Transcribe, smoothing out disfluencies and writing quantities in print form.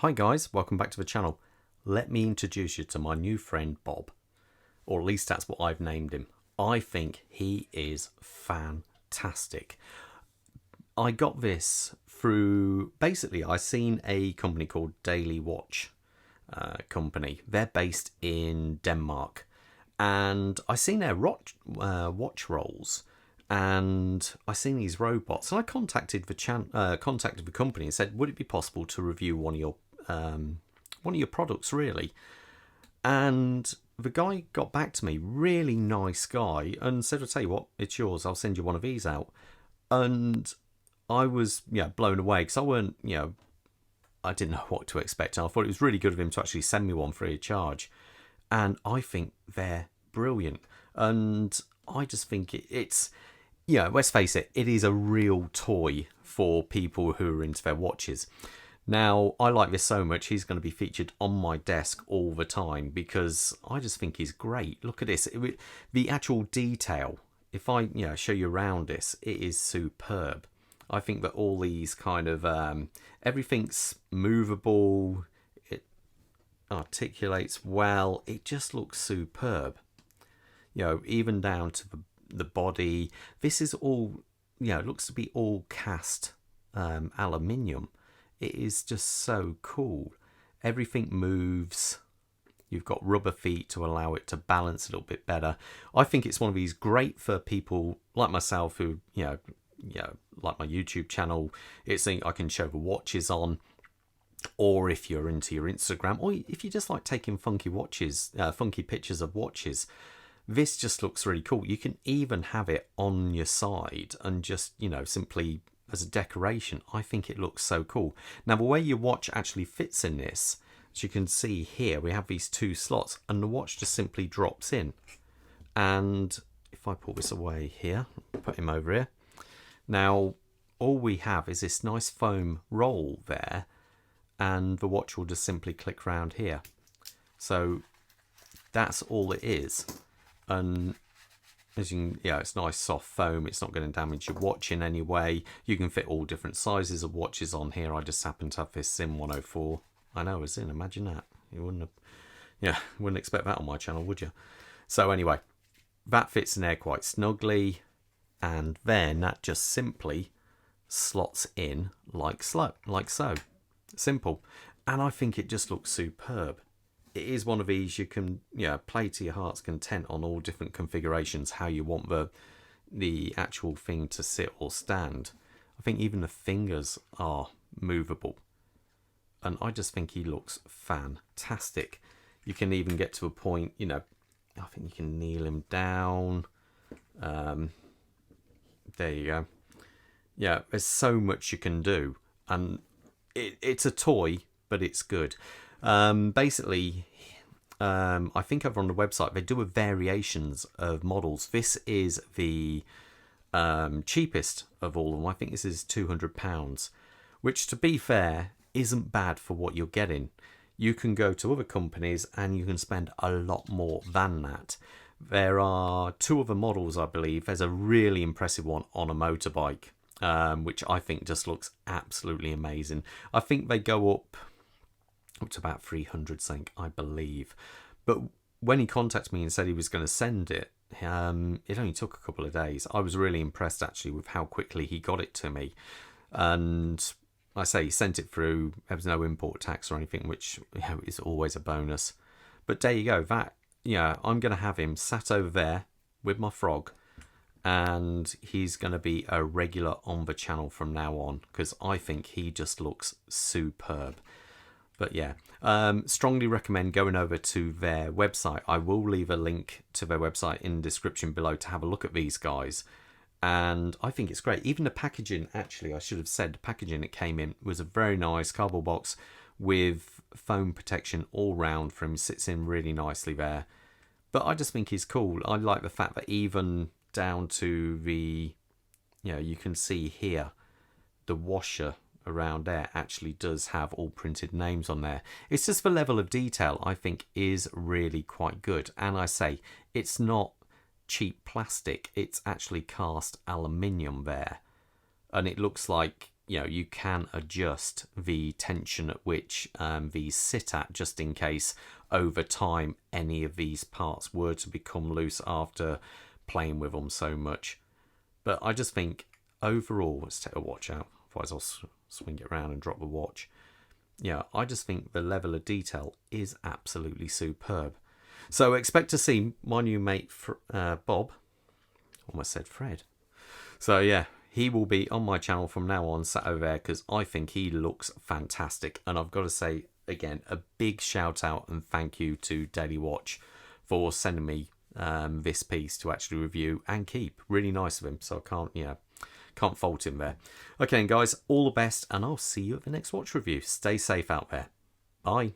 Hi guys, welcome back to the channel. Let me introduce you to my new friend Bob, or at least that's what I've named him. I think he is fantastic. I got this through, basically I seen a company called DailyWatch company. They're based in Denmark, and I seen their watch rolls, and I seen these robots, and I contacted the company and said, would it be possible to review one of your products, really? And the guy got back to me, really nice guy, and said, I'll tell you what, it's yours, I'll send you one of these out. And I was blown away, because I didn't know what to expect, and I thought it was really good of him to actually send me one free of charge. And I think they're brilliant, and I just think it's let's face it, it is a real toy for people who are into their watches. Now, I like this so much, he's going to be featured on my desk all the time, because I just think he's great. Look at this, the actual detail. If I show you around this, it is superb. I think that all these kind of everything's movable, it articulates well, it just looks superb. Even down to the body. This is all, it looks to be all cast aluminium. It is just so cool. Everything moves. You've got rubber feet to allow it to balance a little bit better. I think it's one of these great for people like myself who, like my YouTube channel. It's something I can show the watches on, or if you're into your Instagram, or if you just like taking funky pictures of watches. This just looks really cool. You can even have it on your side and just, simply as a decoration. I think it looks so cool. Now, the way your watch actually fits in this, as you can see here, we have these two slots, and the watch just simply drops in. And if I pull this away here, put him over here. Now, all we have is this nice foam roll there, and the watch will just simply click around here. So that's all it is. And as you can, it's nice soft foam. It's not going to damage your watch in any way. You can fit all different sizes of watches on here. I just happen to have this Sim 104. I know, it's in. Imagine that. You wouldn't expect that on my channel, would you? So anyway, that fits in there quite snugly, and then that just simply slots in like so. Simple. And I think it just looks superb. It is one of these you can play to your heart's content on all different configurations, how you want the actual thing to sit or stand. I think even the fingers are movable, and I just think he looks fantastic. You can even get to a point, I think you can kneel him down. There you go. Yeah, there's so much you can do, and it's a toy, but it's good. Basically, I think over on the website they do variations of models. This is the cheapest of all of them. I think this is £200, which, to be fair, isn't bad for what you're getting. You can go to other companies and you can spend a lot more than that. There are two other models, I believe. There's a really impressive one on a motorbike, which I think just looks absolutely amazing. I think they go up to about 300 something, I believe. But when he contacted me and said he was going to send it, it only took a couple of days. I was really impressed actually with how quickly he got it to me. And I say he sent it through, there was no import tax or anything, which is always a bonus. But there you go, that I'm going to have him sat over there with my frog, and he's going to be a regular on the channel from now on, because I think he just looks superb. But yeah, strongly recommend going over to their website. I will leave a link to their website in the description below to have a look at these guys. And I think it's great. Even the packaging, actually, I should have said the packaging it came in was a very nice cardboard box with foam protection all round for him. Sits in really nicely there. But I just think he's cool. I like the fact that even down to the, you can see here, the washer around there actually does have all printed names on there. It's just the level of detail I think is really quite good. And I say, it's not cheap plastic, it's actually cast aluminium there, and it looks like you can adjust the tension at which these sit at, just in case over time any of these parts were to become loose after playing with them so much. But I just think overall, let's take a watch out, otherwise I'll swing it around and drop the watch. Yeah, I just think the level of detail is absolutely superb. So expect to see my new mate Bob, almost said Fred. So yeah, he will be on my channel from now on, sat over there, because I think he looks fantastic. And I've got to say, again, a big shout out and thank you to DailyWatch for sending me this piece to actually review and keep. Really nice of him, so I can't fault him there. Okay, guys, all the best, and I'll see you at the next watch review. Stay safe out there. Bye.